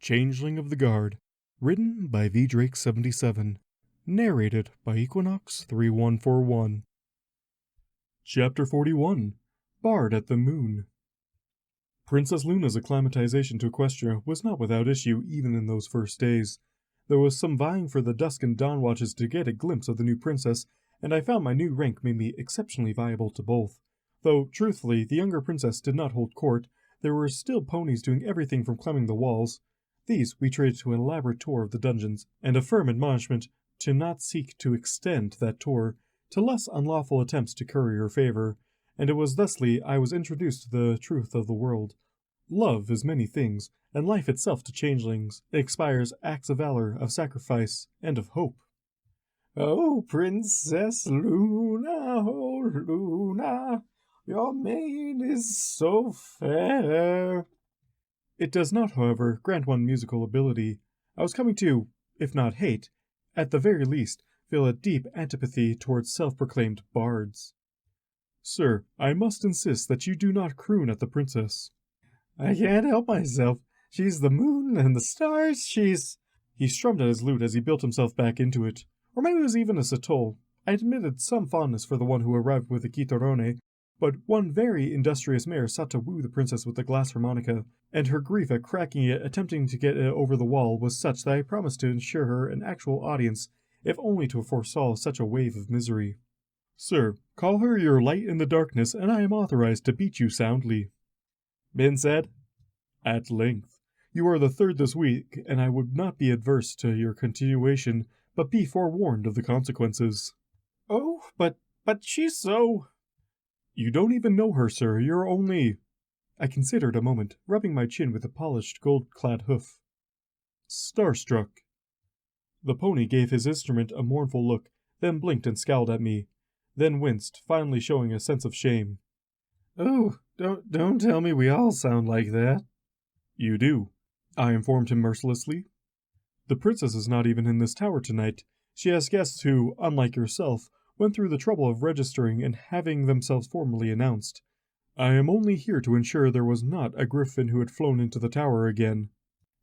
Changeling of the Guard, written by V. Drake 77, narrated by Equinox 3141. Chapter 41, Bard at the Moon. Princess Luna's acclimatization to Equestria was not without issue even in those first days. There was some vying for the dusk and dawn watches to get a glimpse of the new princess, and I found my new rank made me exceptionally viable to both. Though, truthfully, the younger princess did not hold court, there were still ponies doing everything from climbing the walls. These we treated to an elaborate tour of the dungeons, and a firm admonishment to not seek to extend that tour to less unlawful attempts to curry her favor, and it was thusly I was introduced to the truth of the world. Love is many things, and life itself to changelings expires acts of valor, of sacrifice, and of hope. Oh, Princess Luna, oh, Luna, your mane is so fair. It does not, however, grant one musical ability. I was coming to, if not hate, at the very least, feel a deep antipathy towards self-proclaimed bards. Sir, I must insist that you do not croon at the princess. I can't help myself. She's the moon and the stars, she's... He strummed at his lute as he built himself back into it. Or maybe it was even a satol. I admitted some fondness for the one who arrived with the chitarrone, but one very industrious mare sought to woo the princess with the glass harmonica, and her grief at cracking it attempting to get it over the wall was such that I promised to ensure her an actual audience, if only to forestall such a wave of misery. Sir, call her your light in the darkness, and I am authorized to beat you soundly. Been said? At length. You are the third this week, and I would not be adverse to your continuation, but be forewarned of the consequences. Oh, but she's so... You don't even know her, sir. You're only... I considered a moment, rubbing my chin with a polished gold-clad hoof. Starstruck. The pony gave his instrument a mournful look, then blinked and scowled at me, then winced, finally showing a sense of shame. Oh, don't tell me we all sound like that. You do, I informed him mercilessly. The princess is not even in this tower tonight. She has guests who, unlike yourself, went through the trouble of registering and having themselves formally announced. I am only here to ensure there was not a griffin who had flown into the tower again.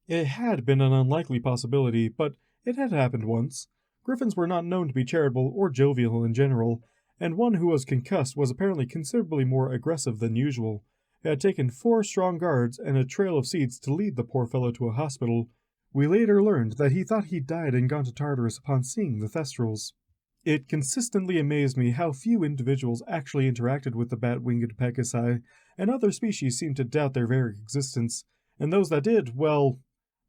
It had been an unlikely possibility, but it had happened once. Griffins were not known to be charitable or jovial in general, and one who was concussed was apparently considerably more aggressive than usual. It had taken 4 strong guards and a trail of seeds to lead the poor fellow to a hospital. We later learned that he thought he'd died and gone to Tartarus upon seeing the Thestrals. It consistently amazed me how few individuals actually interacted with the bat-winged Pegasi, and other species seemed to doubt their very existence, and those that did, well,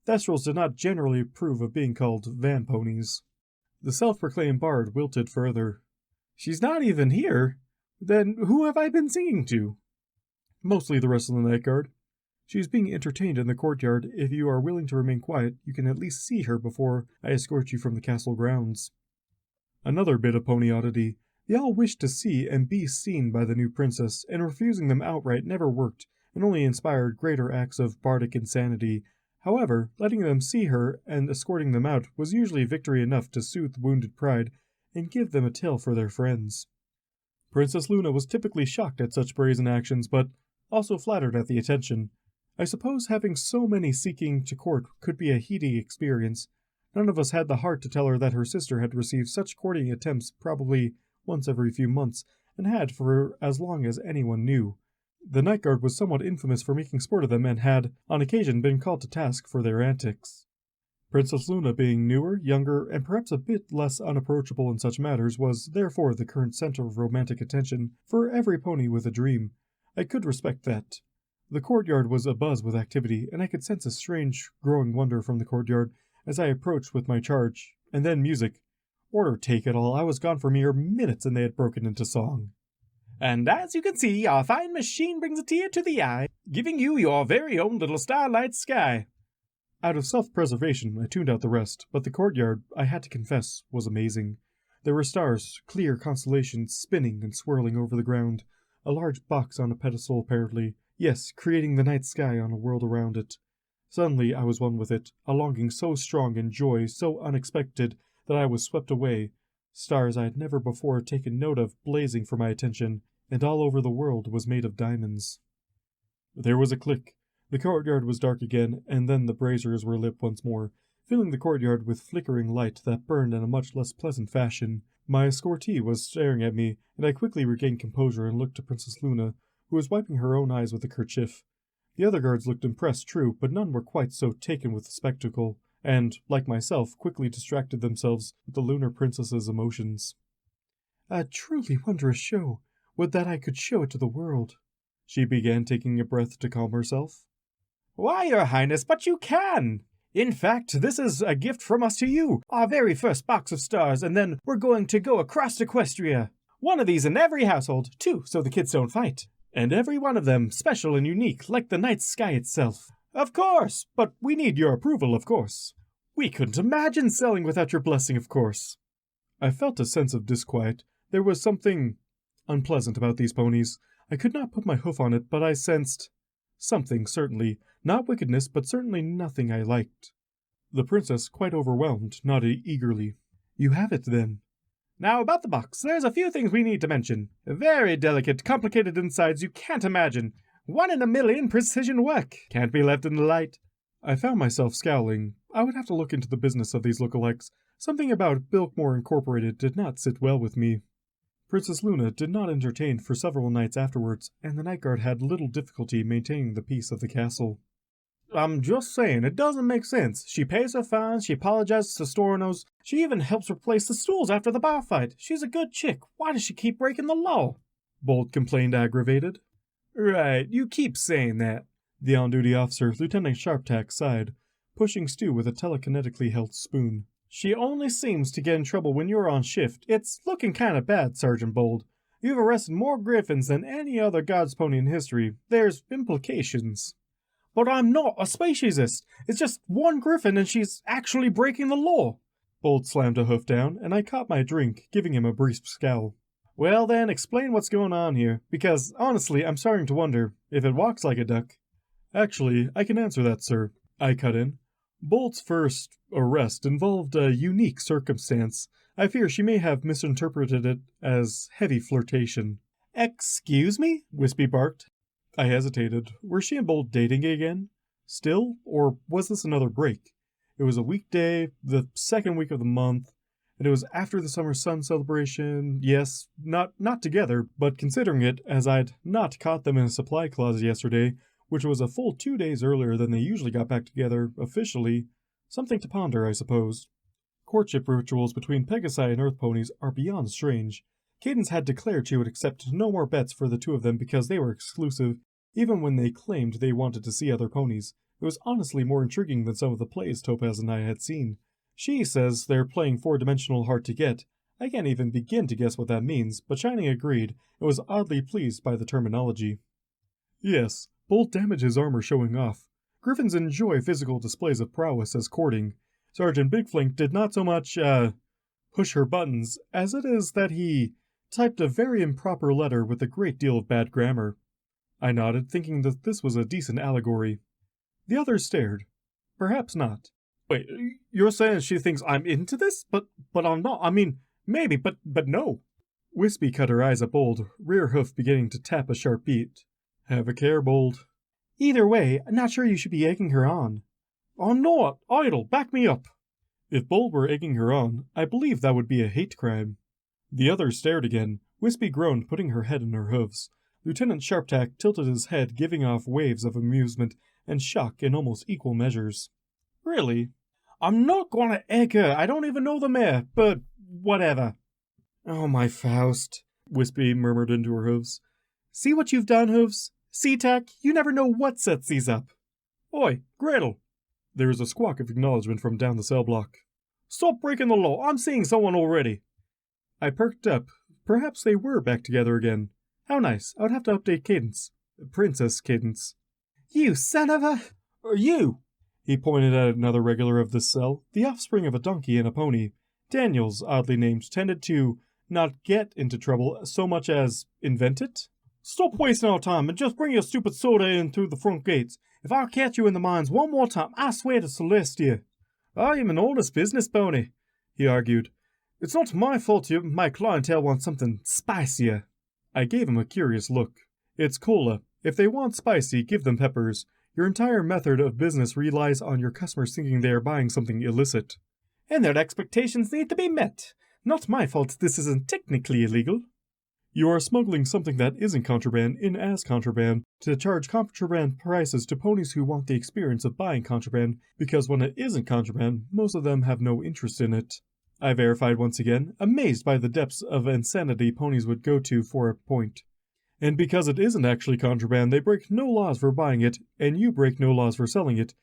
Thestrals did not generally approve of being called vamponies. The self-proclaimed bard wilted further. She's not even here. Then who have I been singing to? Mostly the rest of the night guard. She is being entertained in the courtyard. If you are willing to remain quiet, you can at least see her before I escort you from the castle grounds. Another bit of pony oddity. They all wished to see and be seen by the new princess, and refusing them outright never worked, and only inspired greater acts of bardic insanity. However, letting them see her and escorting them out was usually victory enough to soothe wounded pride and give them a tale for their friends. Princess Luna was typically shocked at such brazen actions, but also flattered at the attention. I suppose having so many seeking to court could be a heating experience. None of us had the heart to tell her that her sister had received such courting attempts probably once every few months, and had for as long as anyone knew. The night guard was somewhat infamous for making sport of them and had, on occasion, been called to task for their antics. Princess Luna, being newer, younger, and perhaps a bit less unapproachable in such matters, was therefore the current center of romantic attention for every pony with a dream. I could respect that. The courtyard was abuzz with activity, and I could sense a strange, growing wonder from the courtyard as I approached with my charge, and then music. Order take it all, I was gone for mere minutes and they had broken into song. And as you can see, our fine machine brings a tear to the eye, giving you your very own little starlight sky. Out of self-preservation, I tuned out the rest, but the courtyard, I had to confess, was amazing. There were stars, clear constellations, spinning and swirling over the ground. A large box on a pedestal, apparently. Yes, creating the night sky on a world around it. Suddenly I was one with it, a longing so strong and joy so unexpected that I was swept away. Stars I had never before taken note of blazing for my attention, and all over the world was made of diamonds. There was a click. The courtyard was dark again, and then the braziers were lit once more, filling the courtyard with flickering light that burned in a much less pleasant fashion. My escortee was staring at me, and I quickly regained composure and looked to Princess Luna, who was wiping her own eyes with a kerchief. The other guards looked impressed, true, but none were quite so taken with the spectacle, and, like myself, quickly distracted themselves with the lunar princess's emotions. "A truly wondrous show. Would that I could show it to the world." She began, taking a breath to calm herself. Why, Your Highness, but you can! In fact, this is a gift from us to you, our very first box of stars, and then we're going to go across Equestria. One of these in every household, too, so the kids don't fight. And every one of them special and unique, like the night sky itself. Of course, but we need your approval, of course. We couldn't imagine selling without your blessing, of course. I felt a sense of disquiet. There was something unpleasant about these ponies. I could not put my hoof on it, but I sensed something, certainly. Not wickedness, but certainly nothing I liked. The princess, quite overwhelmed, nodded eagerly. "You have it, then?" Now, about the box, there's a few things we need to mention. Very delicate, complicated insides you can't imagine. 1 in a million precision work. Can't be left in the light. I found myself scowling. I would have to look into the business of these lookalikes. Something about Bilkmore Incorporated did not sit well with me. Princess Luna did not entertain for several nights afterwards, and the night guard had little difficulty maintaining the peace of the castle. I'm just saying, it doesn't make sense. She pays her fines, she apologizes to Stornos, she even helps replace the stools after the bar fight. She's a good chick. Why does she keep breaking the law? Bolt complained, aggravated. Right, you keep saying that. The on-duty officer, Lieutenant Sharptack, sighed, pushing Stu with a telekinetically held spoon. She only seems to get in trouble when you're on shift. It's looking kind of bad, Sergeant Bold. You've arrested more griffins than any other God's pony in history. There's implications. But I'm not a speciesist. It's just one griffin and she's actually breaking the law. Bolt slammed a hoof down, and I caught my drink, giving him a brief scowl. Well then, explain what's going on here, because honestly, I'm starting to wonder if it walks like a duck. Actually, I can answer that, sir. I cut in. Bolt's first arrest involved a unique circumstance. I fear she may have misinterpreted it as heavy flirtation. Excuse me? Wispy barked. I hesitated. Were she and Bolt dating again? Still? Or was this another break? It was a weekday, the second week of the month, and it was after the summer sun celebration. Yes, not together, but considering it, as I'd not caught them in a supply closet yesterday, which was a full 2 days earlier than they usually got back together, officially, something to ponder, I suppose. Courtship rituals between Pegasi and Earth ponies are beyond strange. Cadence had declared she would accept no more bets for the two of them because they were exclusive, even when they claimed they wanted to see other ponies. It was honestly more intriguing than some of the plays Topaz and I had seen. She says they're playing four-dimensional hard to get. I can't even begin to guess what that means, but Shining agreed and was oddly pleased by the terminology. Yes, Bolt damaged his armor showing off. Griffins enjoy physical displays of prowess as courting. Sergeant Bigflink did not so much, push her buttons, as it is that he typed a very improper letter with a great deal of bad grammar. I nodded, thinking that this was a decent allegory. The others stared. Perhaps not. Wait, you're saying she thinks I'm into this? But I'm not. I mean, maybe, but no. Wispy cut her eyes at Bold, rear hoof beginning to tap a sharp beat. Have a care, Bold. Either way, I'm not sure you should be egging her on. I'm not. Idle, back me up. If Bold were egging her on, I believe that would be a hate crime. The others stared again. Wispy groaned, putting her head in her hooves. Lieutenant Sharptack tilted his head, giving off waves of amusement and shock in almost equal measures. Really? I'm not going to egg her. I don't even know the mare, but whatever. Oh, my Faust, Wispy murmured into her hooves. See what you've done, Hooves? Sea-Tac, you never know what sets these up. Oi, Gretel. There was a squawk of acknowledgement from down the cell block. Stop breaking the law. I'm seeing someone already. I perked up. Perhaps they were back together again. How nice. I would have to update Cadence. Princess Cadence. You son of a... You! He pointed at another regular of this cell, the offspring of a donkey and a pony. Daniels, oddly named, tended to not get into trouble so much as invent it. Stop wasting our time and just bring your stupid soda in through the front gates. If I catch you in the mines one more time, I swear to Celestia. I am an honest business pony, he argued. It's not my fault my clientele wants something spicier. I gave him a curious look. It's cola. If they want spicy, give them peppers. Your entire method of business relies on your customers thinking they are buying something illicit. And their expectations need to be met. Not my fault this isn't technically illegal. You are smuggling something that isn't contraband in as contraband to charge contraband prices to ponies who want the experience of buying contraband, because when it isn't contraband, most of them have no interest in it. I verified once again, amazed by the depths of insanity ponies would go to for a point. And because it isn't actually contraband, they break no laws for buying it, and you break no laws for selling it.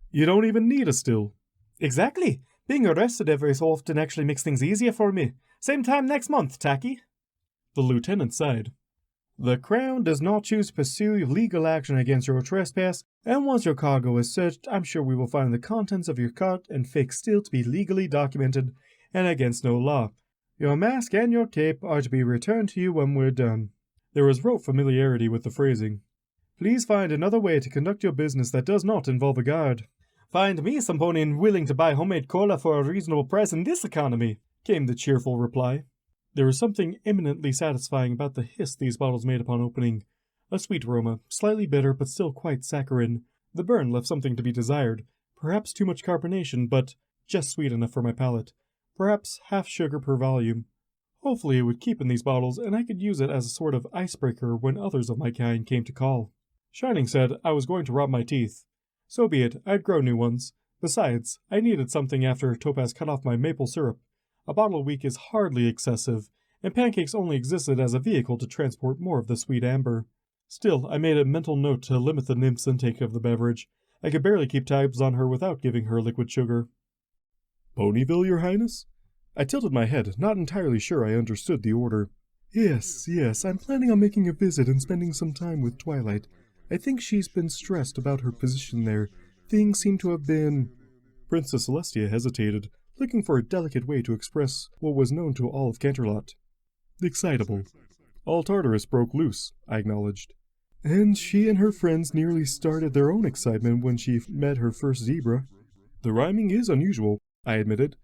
You don't even need a still. Exactly. Being arrested every so often actually makes things easier for me. Same time next month, Tacky. The lieutenant sighed. The Crown does not choose to pursue legal action against your trespass, and once your cargo is searched, I'm sure we will find the contents of your cart and fake still to be legally documented and against no law. Your mask and your cape are to be returned to you when we're done. There was rote familiarity with the phrasing. Please find another way to conduct your business that does not involve a guard. Find me some pony willing to buy homemade cola for a reasonable price in this economy, came the cheerful reply. There was something eminently satisfying about the hiss these bottles made upon opening. A sweet aroma, slightly bitter but still quite saccharine. The burn left something to be desired. Perhaps too much carbonation, but just sweet enough for my palate. Perhaps half sugar per volume. Hopefully it would keep in these bottles, and I could use it as a sort of icebreaker when others of my kind came to call. Shining said I was going to rot my teeth. So be it, I'd grow new ones. Besides, I needed something after Topaz cut off my maple syrup. A bottle a week is hardly excessive, and pancakes only existed as a vehicle to transport more of the sweet amber. Still, I made a mental note to limit the nymph's intake of the beverage. I could barely keep tabs on her without giving her liquid sugar. Ponyville, Your Highness? I tilted my head, not entirely sure I understood the order. Yes, I'm planning on making a visit and spending some time with Twilight. I think she's been stressed about her position there. Things seem to have been... Princess Celestia hesitated, looking for a delicate way to express what was known to all of Canterlot. Excitable. All Tartarus broke loose, I acknowledged. And she and her friends nearly started their own excitement when she met her first zebra. The rhyming is unusual, I admitted.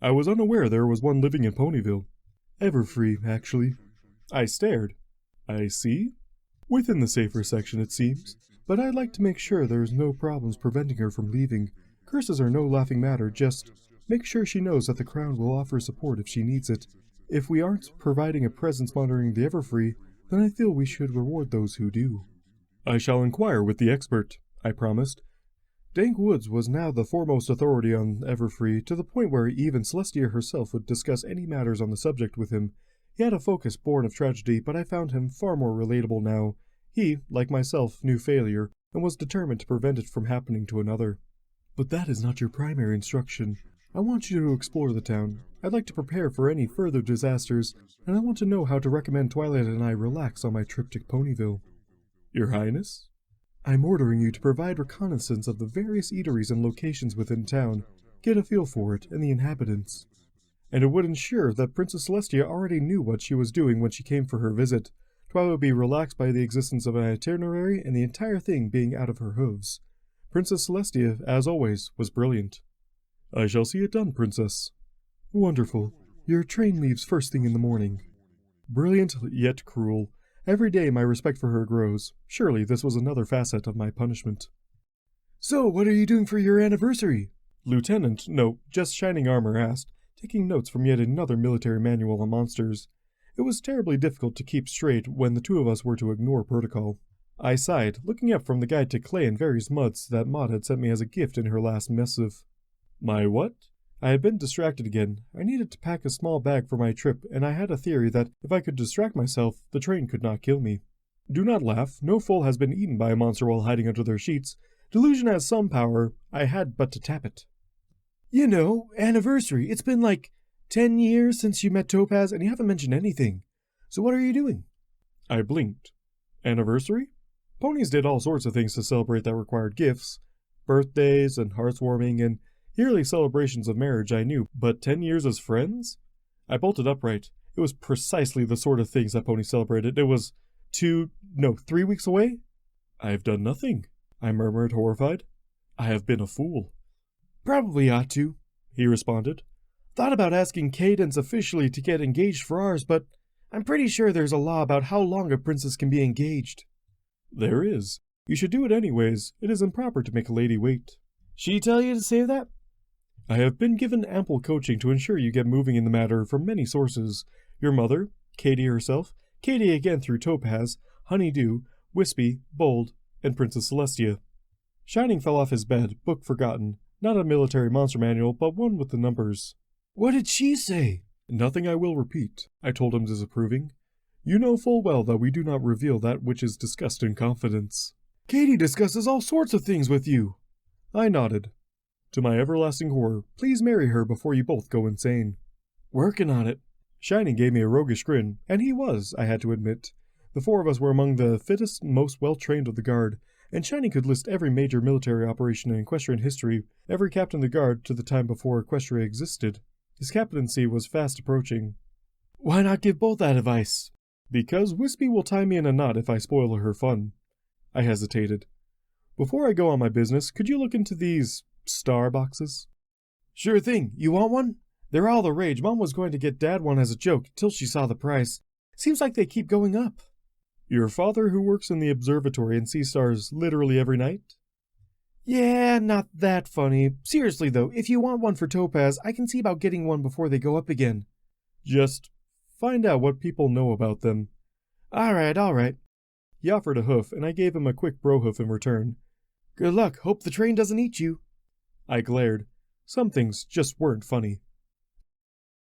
I was unaware there was one living in Ponyville. Everfree, actually. I stared. I see. Within the safer section, it seems. But I'd like to make sure there's no problems preventing her from leaving. Curses are no laughing matter, just make sure she knows that the Crown will offer support if she needs it. If we aren't providing a presence monitoring the Everfree, then I feel we should reward those who do. I shall inquire with the expert, I promised. Dank Woods was now the foremost authority on Everfree, to the point where even Celestia herself would discuss any matters on the subject with him. He had a focus born of tragedy, but I found him far more relatable now. He, like myself, knew failure, and was determined to prevent it from happening to another. But that is not your primary instruction. I want you to explore the town. I'd like to prepare for any further disasters, and I want to know how to recommend Twilight and I relax on my trip to Ponyville. Your Highness? I'm ordering you to provide reconnaissance of the various eateries and locations within town, get a feel for it and the inhabitants. And it would ensure that Princess Celestia already knew what she was doing when she came for her visit. Twilight would be relaxed by the existence of an itinerary and the entire thing being out of her hooves. Princess Celestia, as always, was brilliant. I shall see it done, Princess. Wonderful. Your train leaves first thing in the morning. Brilliant, yet cruel. Every day my respect for her grows. Surely this was another facet of my punishment. So, what are you doing for your anniversary? Lieutenant, no, just Shining Armor asked, taking notes from yet another military manual on monsters. It was terribly difficult to keep straight when the two of us were to ignore protocol. I sighed, looking up from the guide to clay and various muds that Maud had sent me as a gift in her last missive. My what? I had been distracted again. I needed to pack a small bag for my trip, and I had a theory that if I could distract myself, the train could not kill me. Do not laugh. No foal has been eaten by a monster while hiding under their sheets. Delusion has some power. I had but to tap it. You know, anniversary. It's been like 10 years since you met Topaz, and you haven't mentioned anything. So what are you doing? I blinked. Anniversary? Ponies did all sorts of things to celebrate that required gifts. Birthdays and hearts-warming and yearly celebrations of marriage I knew, but 10 years as friends? I bolted upright. It was precisely the sort of things that ponies celebrated. It was 3 weeks away? I've done nothing, I murmured, horrified. I have been a fool. Probably ought to, he responded. Thought about asking Cadence officially to get engaged for ours, but I'm pretty sure there's a law about how long a princess can be engaged. There is. You should do it anyways. It is improper to make a lady wait. She tell you to say that? I have been given ample coaching to ensure you get moving in the matter from many sources. Your mother, Katie herself, Katie again through Topaz, Honeydew, Wispy, Bold, and Princess Celestia. Shining fell off his bed, book forgotten. Not a military monster manual, but one with the numbers. What did she say? Nothing I will repeat, I told him disapproving. You know full well that we do not reveal that which is discussed in confidence. Katie discusses all sorts of things with you. I nodded. To my everlasting horror, please marry her before you both go insane. Working on it. Shining gave me a roguish grin, and he was, I had to admit. The four of us were among the fittest and most well-trained of the Guard, and Shining could list every major military operation in equestrian history, every captain of the Guard to the time before Equestria existed. His captaincy was fast approaching. Why not give both that advice? Because Wispy will tie me in a knot if I spoil her fun. I hesitated. Before I go on my business, could you look into these star boxes? Sure thing. You want one? They're all the rage. Mom was going to get Dad one as a joke till she saw the price. Seems like they keep going up. Your father who works in the observatory and sees stars literally every night? Yeah, not that funny. Seriously though, if you want one for Topaz, I can see about getting one before they go up again. Just find out what people know about them. Alright. He offered a hoof, and I gave him a quick bro hoof in return. Good luck. Hope the train doesn't eat you. I glared. Some things just weren't funny.